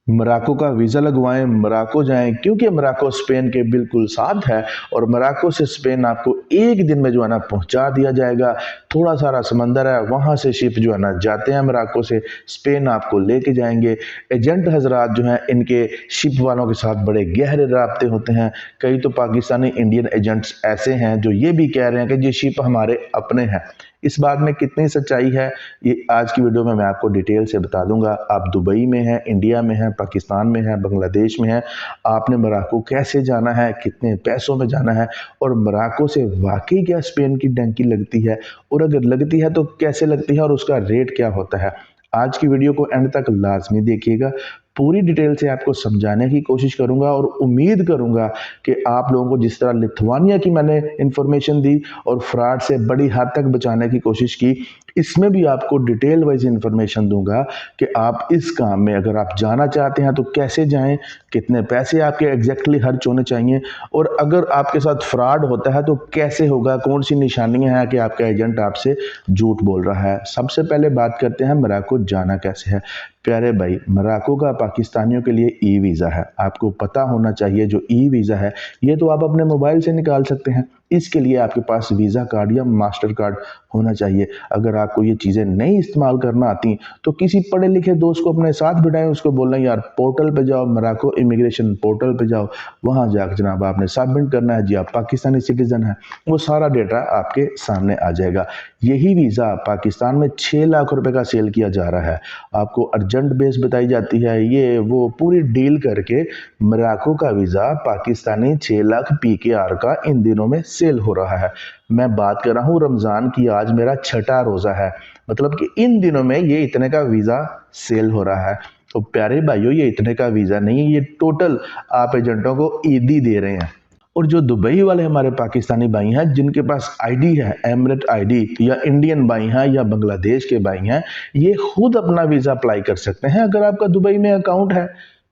Morocco का visa लगवाएं, Morocco जाएं, क्योंकि मोरक्को स्पेन के बिल्कुल साथ है और मोरक्को से स्पेन आपको एक दिन में जो है ना पहुंचा दिया जाएगा। थोड़ा सारा समंदर है, वहां से शिप जो है ना जाते हैं मोरक्को से स्पेन आपको लेके जाएंगे। एजेंट हजरात जो हैं इनके शिप वालों के साथ बड़े गहरे राब्ते होते हैं। कई तो पाकिस्तानी इंडियन एजेंट्स ऐसे हैं जो ये भी कह रहे हैं कि ये शिप हमारे अपने हैं। इस बात में कितनी सच्चाई है ये आज की वीडियो में मैं आपको डिटेल से बता दूंगा। आप दुबई में हैं, इंडिया में हैं, पाकिस्तान में हैं, बांग्लादेश में हैं, आपने मोरक्को कैसे जाना है, कितने पैसों में जाना है और मोरक्को से वाकई क्या स्पेन की डंकी लगती है और अगर लगती है तो कैसे लगती है और उसका रेट क्या होता है। आज की वीडियो को एंड तक लाजमी देखिएगा। पूरी डिटेल से आपको समझाने की कोशिश करूंगा और उम्मीद करूंगा कि आप लोगों को जिस तरह लिथुआनिया की मैंने इंफॉर्मेशन दी और फ्रॉड से बड़ी हद तक बचाने की कोशिश की, इसमें भी आपको डिटेल वाइज इंफॉर्मेशन दूंगा कि आप इस काम में अगर आप जाना चाहते हैं तो कैसे जाएं, कितने पैसे आपके एग्जैक्टली खर्च होने चाहिए और अगर आपके साथ फ्रॉड होता है तो कैसे होगा, कौन सी निशानियां हैं कि आपका एजेंट आपसे झूठ बोल रहा है। सबसे पहले बात करते हैं मोरक्को जाना कैसे है। प्यारे भाई, मोरक्को का पाकिस्तानियों के लिए ई वीज़ा है, आपको पता होना चाहिए। जो ई वीज़ा है ये तो आप अपने मोबाइल से निकाल सकते हैं। इसके लिए आपके पास वीज़ा कार्ड या मास्टर कार्ड होना चाहिए। अगर आपको ये चीज़ें नहीं इस्तेमाल करना आती तो किसी पढ़े लिखे दोस्त को अपने साथ बिठाएं, उसको बोलना यार पोर्टल पे जाओ, मोरक्को इमिग्रेशन पोर्टल पे जाओ, वहाँ जाकर जनाब आपने सबमिट करना है जी आप पाकिस्तानी सिटीजन हैं, वो सारा डेटा आपके सामने आ जाएगा। यही वीज़ा पाकिस्तान में 6 लाख रुपए का सेल किया जा रहा है। आपको अर्जेंट बेस बताई जाती है, ये वो पूरी डील करके मोरक्को का वीज़ा पाकिस्तानी 6 लाख PKR का इन दिनों में सेल हो रहा है। मैं बात कर रहा हूँ रमज़ान की, आज मेरा 6ठा रोज़ा है, मतलब कि इन दिनों में ये इतने का वीज़ा सेल हो रहा है। तो प्यारे भाइयों, ये इतने का वीज़ा नहीं है, ये टोटल आप एजेंटों को ईदी दे रहे हैं। और जो दुबई वाले हमारे पाकिस्तानी भाई हैं जिनके पास आईडी है, एमिरेट आईडी, या इंडियन भाई हैं या बांग्लादेश के भाई हैं, ये खुद अपना वीज़ा अप्लाई कर सकते हैं अगर आपका दुबई में अकाउंट है।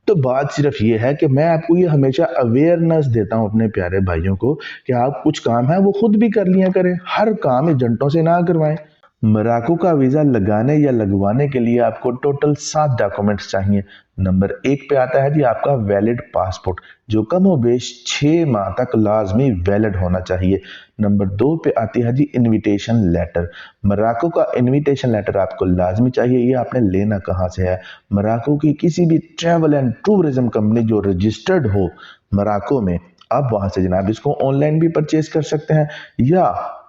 तो बात सिर्फ ये है कि मैं आपको ये हमेशा अवेयरनेस देता हूं अपने प्यारे भाइयों को कि आप कुछ काम है वो खुद भी कर लिया करें, हर काम एजेंटों से ना करवाएं। मोरक्को का वीज़ा लगाने या लगवाने के लिए आपको टोटल 7 डॉक्यूमेंट्स चाहिए। नंबर 1 पे आता है जी आपका वैलिड पासपोर्ट, जो कमोबेश 6 माह तक लाजमी वैलिड होना चाहिए। नंबर 2 पे आती है जी इनविटेशन लेटर। मोरक्को का इनविटेशन लेटर आपको लाजमी चाहिए। ये आपने लेना कहाँ से है? मोरक्को की किसी भी ट्रैवल एंड टूरिज्म कंपनी जो रजिस्टर्ड हो मोरक्को में, आप वहां से जनाब इसको ऑनलाइन भी परचेज कर सकते हैं, या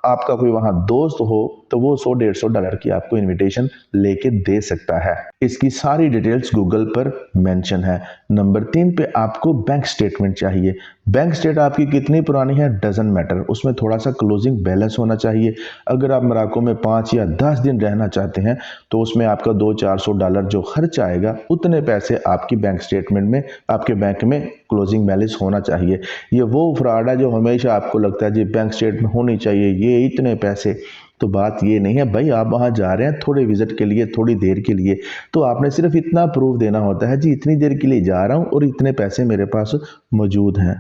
आपका कोई वहां दोस्त हो तो वो $100-150 की आपको इनविटेशन लेके दे सकता है। इसकी सारी डिटेल्स गूगल पर मेंशन है। नंबर 3 पे आपको बैंक स्टेटमेंट चाहिए। बैंक स्टेट आपकी कितनी पुरानी है डजंट मैटर, उसमें थोड़ा सा क्लोजिंग बैलेंस होना चाहिए। अगर आप मोरक्को में 5 या 10 दिन रहना चाहते हैं तो उसमें आपका $200-400 जो खर्च आएगा उतने पैसे आपकी बैंक स्टेटमेंट में, आपके बैंक में क्लोजिंग बैलेंस होना चाहिए। ये वो फ्रॉड है जो हमेशा आपको लगता है जी बैंक स्टेटमेंट होनी चाहिए, ये इतने पैसे। तो बात ये नहीं है भाई, आप वहां जा रहे हैं थोड़े विजिट के लिए, थोड़ी देर के लिए, तो आपने सिर्फ इतना प्रूफ देना होता है जी इतनी देर के लिए जा रहा हूं और इतने पैसे मेरे पास मौजूद हैं।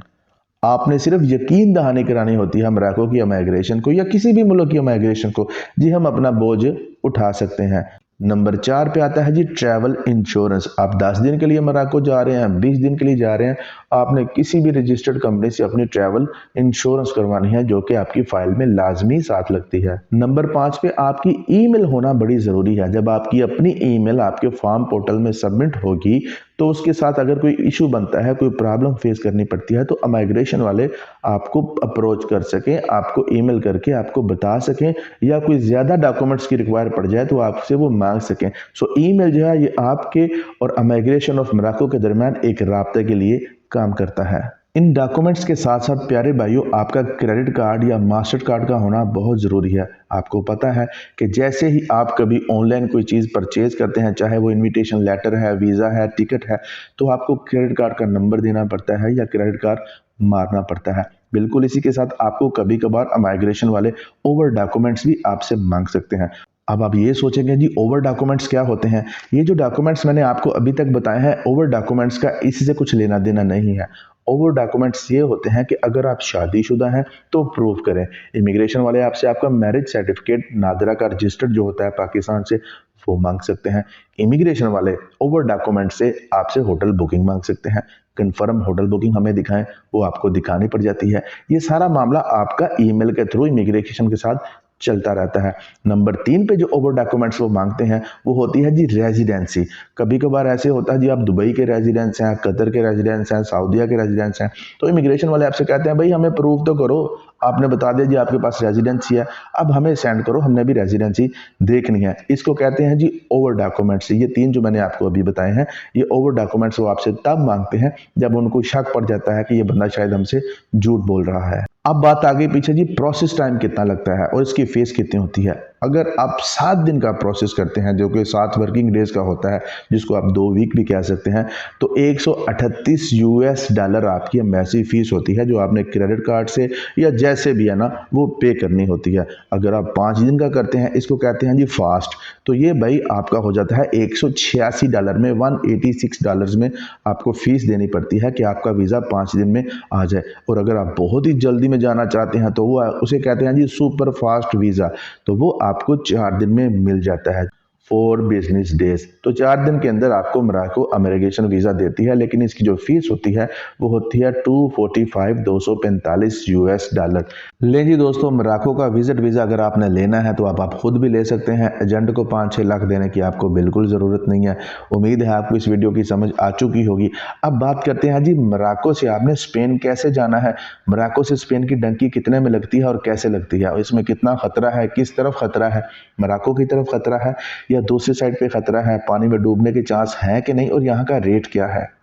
आपने सिर्फ यकीन दहानी करानी होती है मोरक्को की इमिग्रेशन को या किसी भी मुल्क की इमिग्रेशन को जी हम अपना बोझ उठा सकते हैं। नंबर 4 पे आता है जी ट्रैवल इंश्योरेंस। आप 10 दिन के लिए मोरक्को जा रहे हैं, 20 दिन के लिए जा रहे हैं, आपने किसी भी रजिस्टर्ड कंपनी से अपनी ट्रैवल इंश्योरेंस करवानी है जो कि आपकी फाइल में लाजमी साथ लगती है। नंबर 5 पे आपकी ईमेल होना बड़ी ज़रूरी है। जब आपकी अपनी ईमेल आपके फॉर्म पोर्टल में सबमिट होगी तो उसके साथ अगर कोई इशू बनता है, कोई प्रॉब्लम फेस करनी पड़ती है तो इमिग्रेशन वाले आपको अप्रोच कर सकें, आपको ईमेल करके आपको बता सकें, या कोई ज़्यादा डॉक्यूमेंट्स की रिक्वायर पड़ जाए तो आपसे वो मांग सकें। सो ईमेल जो है ये आपके और इमिग्रेशन ऑफ मोरक्को के दरमियान एक राब्ते के लिए काम करता है। इन डॉक्यूमेंट्स के साथ साथ प्यारे भाइयों आपका क्रेडिट कार्ड या मास्टर कार्ड का होना बहुत ज़रूरी है। आपको पता है कि जैसे ही आप कभी ऑनलाइन कोई चीज़ परचेज करते हैं, चाहे वो इनविटेशन लेटर है, वीज़ा है, टिकट है, तो आपको क्रेडिट कार्ड का नंबर देना पड़ता है या क्रेडिट कार्ड मारना पड़ता है। बिल्कुल इसी के साथ आपको कभी कभार इमिग्रेशन वाले ओवर डॉक्यूमेंट्स भी आपसे मांग सकते हैं। अब आप ये सोचेंगे जी ओवर डॉक्यूमेंट्स क्या होते हैं? ये जो डॉक्यूमेंट्स मैंने आपको अभी तक बताए हैं, ओवर डॉक्यूमेंट्स का इससे कुछ लेना देना नहीं है। ओवर डॉक्यूमेंट्स ये होते हैं कि अगर आप शादीशुदा हैं तो प्रूव करें। इमिग्रेशन वाले आपसे आपका मैरिज सर्टिफिकेट नादरा का रजिस्टर्ड जो होता है पाकिस्तान से वो मांग सकते हैं। इमिग्रेशन वाले ओवर डॉक्यूमेंट से आपसे होटल बुकिंग मांग सकते हैं। कन्फर्म होटल बुकिंग हमें दिखाएं, वो आपको दिखानी पड़ जाती है। ये सारा मामला आपका ईमेल के थ्रू इमिग्रेशन के साथ चलता रहता है। नंबर 3 पे जो ओवर डॉक्यूमेंट्स वो मांगते हैं वो होती है जी रेजिडेंसी। कभी कभार ऐसे होता है जी आप दुबई के रेजिडेंस हैं, कतर के रेजिडेंस हैं, सऊदीया के रेजिडेंस हैं, तो इमिग्रेशन वाले आपसे कहते हैं भाई हमें प्रूव तो करो, आपने बता दिया जी आपके पास रेजिडेंसी है, अब हमें सेंड करो, हमने भी रेजिडेंसी देखनी है। इसको कहते हैं जी ओवर डॉक्यूमेंट्स। ये 3 जो मैंने आपको अभी बताए हैं, ये ओवर डॉक्यूमेंट्स वो आपसे तब मांगते हैं जब उनको शक पड़ जाता है कि ये बंदा शायद हमसे झूठ बोल रहा है। अब बात आगे पीछे जी प्रोसेस टाइम कितना लगता है और इसकी फीस कितनी होती है। अगर आप 7 दिन का प्रोसेस करते हैं जो कि 7 वर्किंग डेज का होता है, जिसको आप 2 वीक भी कह सकते हैं, तो $138 आपकी एम्बेसी फीस होती है जो आपने क्रेडिट कार्ड से या जैसे भी है ना वो पे करनी होती है। अगर आप 5 दिन का करते हैं, इसको कहते हैं जी फास्ट, तो ये भाई आपका हो जाता है $186 में, $186 में आपको फीस देनी पड़ती है कि आपका वीज़ा 5 दिन में आ जाए। और अगर आप बहुत ही जल्दी में जाना चाहते हैं तो वो उसे कहते हैं जी सुपर फास्ट वीज़ा, तो वो आपको 4 दिन में मिल जाता है, 4 बिजनेस डेज। तो 4 दिन के अंदर आपको मोरक्को इमिग्रेशन वीज़ा देती है, लेकिन इसकी जो फीस होती है वो होती है $245 ले जी दोस्तों, मोरक्को का विजिट वीज़ा अगर आपने लेना है तो आप खुद भी ले सकते हैं। एजेंट को 5-6 लाख देने की आपको बिल्कुल ज़रूरत नहीं है। उम्मीद है आपको इस वीडियो की समझ आ चुकी होगी। अब बात करते हैं जी मोरक्को से आपने स्पेन कैसे जाना है, मोरक्को से स्पेन की डंकी कितने में लगती है और कैसे लगती है, और इसमें कितना खतरा है, किस तरफ खतरा है, मोरक्को की तरफ खतरा है या दूसरी साइड पे खतरा है, पानी में डूबने के चांस हैं कि नहीं, और यहाँ का रेट क्या है।